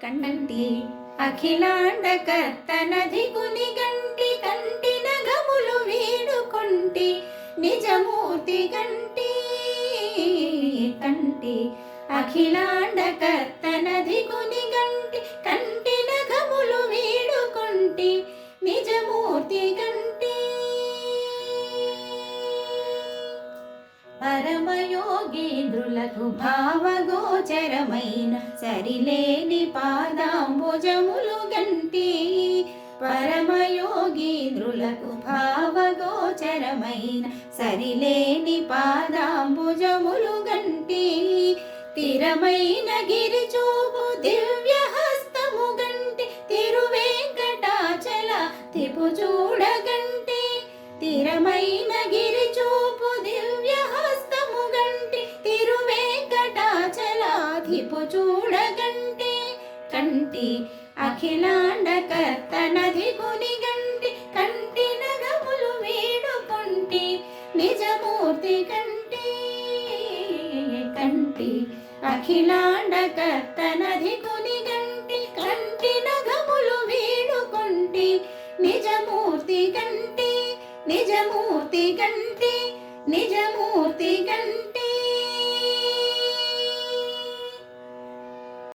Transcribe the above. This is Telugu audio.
కంటి అఖిలాండ కర్తనధి కుని గంటి కంటి నగములు వీడుకొంటి నిజమూర్తి గంటి కంటి అఖిలాండ కర్తనధి కుని గంటి కంటి నగములు వీడుకొంటి నిజమూర్తి గంటి పరమయోగేంద్రులకు భావగోచరమైన సరిలేని పాదాంబుజములు గంటి పరమయోగేంద్రులకు భావగోచరమైన సరిలేని పాదాంబుజములు గంటి తిరమైన గిరిచూపు దివ్య హస్తము గంటి తిరువేంకటాచల తిపు చూడగంటి తిరమైన గిరిచూపు దివ్య హస్తము గంటి తిరువేంకటాచలాధిపు చూడగంటి కంటి అఖిలాండ కర్తనధి కుని గంటి కంటి నగములు వీడుకొంటి నిజమూర్తి కంటి కంటి అఖిలాండ కర్తనధి కుని గంటి కంటి నగములు వీడుకొంటి నిజమూర్తి కంటి నిజమూర్తి గంటి నిజమూర్తి గంటి